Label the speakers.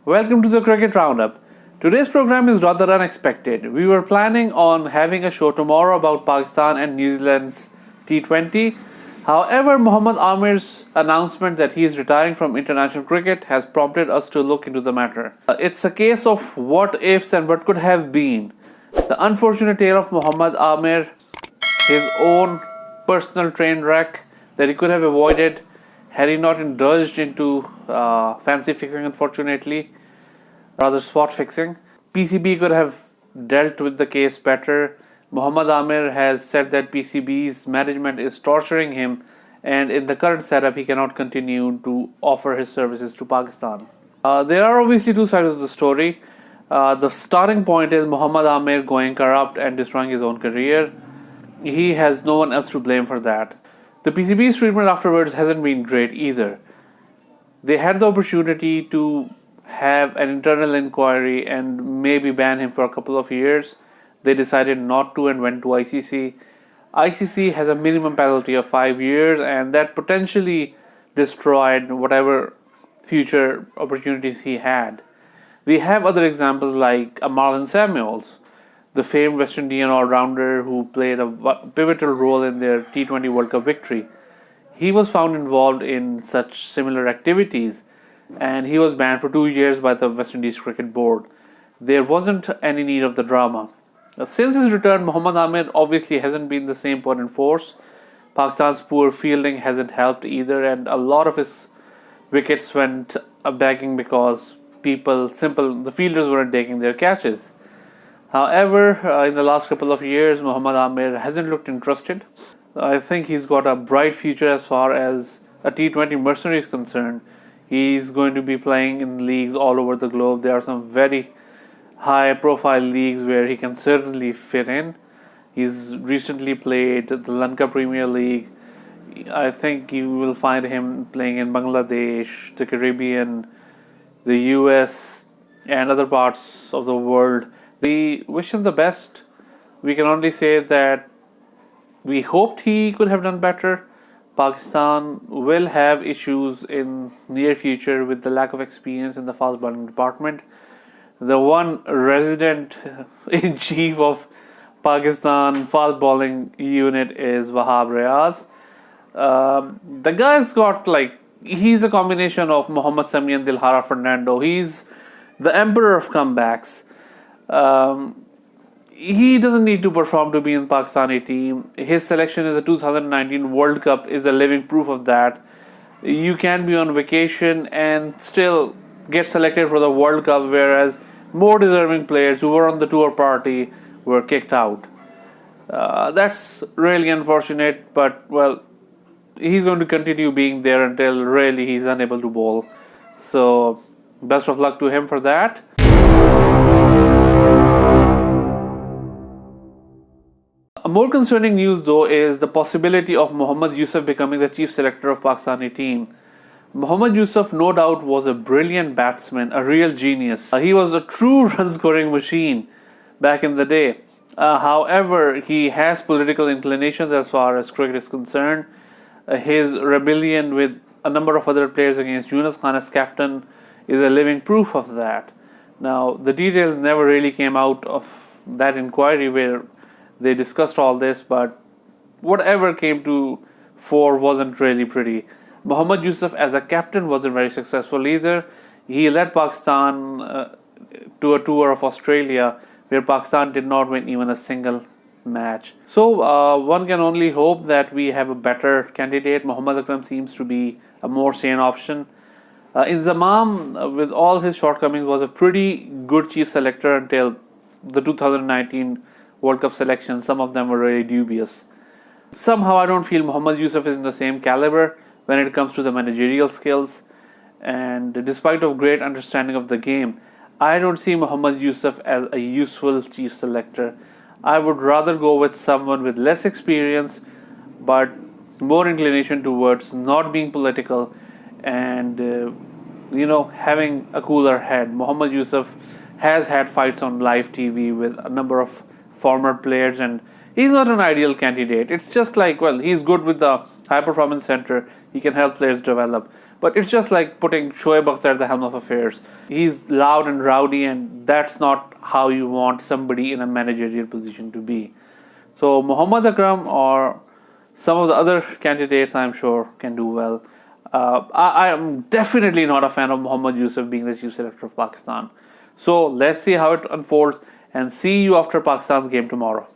Speaker 1: Welcome to the Cricket Roundup. Today's program is rather unexpected. We were planning on having a show tomorrow about Pakistan and New Zealand's T20. However, Mohammad Amir's announcement that he is retiring from international cricket has prompted us to look into the matter. It's a case of what ifs and what could have been. The unfortunate tale of Mohammad Amir, his own personal train wreck that he could have avoided had he not indulged into fancy fixing, unfortunately, rather spot fixing. PCB could have dealt with the case better. Mohammad Amir has said that PCB's management is torturing him, and in the current setup, he cannot continue to offer his services to Pakistan. There are obviously two sides of the story. The starting point is Mohammad Amir going corrupt and destroying his own career. He has no one else to blame for that. The PCB's treatment afterwards hasn't been great either. They had the opportunity to have an internal inquiry and maybe ban him for a couple of years. They decided not to and went to ICC. ICC has a minimum penalty of 5 years, and that potentially destroyed whatever future opportunities he had. We have other examples like Marlon Samuels, the famed West Indian all-rounder who played a pivotal role in their T20 World Cup victory. He was found involved in such similar activities, and he was banned for 2 years by the West Indies Cricket Board. There wasn't any need of the drama. Since his return, Mohammad Amir obviously hasn't been the same potent force. Pakistan's poor fielding hasn't helped either, and a lot of his wickets went begging because the fielders weren't taking their catches. However, in the last couple of years, Mohammad Amir hasn't looked interested. I think he's got a bright future as far as a T20 mercenary is concerned. He's going to be playing in leagues all over the globe. There are some very high-profile leagues where he can certainly fit in. He's recently played the Lanka Premier League. I think you will find him playing in Bangladesh, the Caribbean, the US, and other parts of the world. We wish him the best. We can only say that we hoped he could have done better. Pakistan will have issues in near future with the lack of experience in the fast bowling department. The one resident in chief of Pakistan fast bowling unit is Wahab Riaz. The guy's got he's a combination of Mohammad Sami and Dilhara Fernando. He's the emperor of comebacks. He doesn't need to perform to be in the Pakistani team. His selection in the 2019 World Cup is a living proof of that. You can be on vacation and still get selected for the World Cup, whereas more deserving players who were on the tour party were kicked out. That's really unfortunate, but well, he's going to continue being there until really he's unable to bowl. So best of luck to him for that. A more concerning news though is the possibility of Mohammad Yousaf becoming the chief selector of Pakistani team. Mohammad Yousaf no doubt was a brilliant batsman, a real genius. He was a true run scoring machine back in the day. However, he has political inclinations as far as cricket is concerned. His rebellion with a number of other players against Yunus Khan as captain is a living proof of that. Now, the details never really came out of that inquiry where they discussed all this, but whatever came to fore wasn't really pretty. Mohammad Yousaf as a captain wasn't very successful either. He led Pakistan to a tour of Australia where Pakistan did not win even a single match. So one can only hope that we have a better candidate. Mohammad Akram seems to be a more sane option. Inzamam, with all his shortcomings, was a pretty good chief selector until the 2019 World Cup selection. Some of them were really dubious. Somehow I don't feel Mohammad Yousaf is in the same caliber when it comes to the managerial skills, and despite of great understanding of the game, I don't see Mohammad Yousaf as a useful chief selector. I would rather go with someone with less experience but more inclination towards not being political and having a cooler head. Mohammad Yousaf has had fights on live TV with a number of former players, and he's not an ideal candidate. It's just he's good with the high performance center. He can help players develop. But it's just like putting Shoaib Akhtar at the helm of affairs. He's loud and rowdy, and that's not how you want somebody in a managerial position to be. So Muhammad Akram or some of the other candidates, I'm sure, can do well. I am definitely not a fan of Mohammad Yousaf being the chief selector of Pakistan. So let's see how it unfolds, and see you after Pakistan's game tomorrow.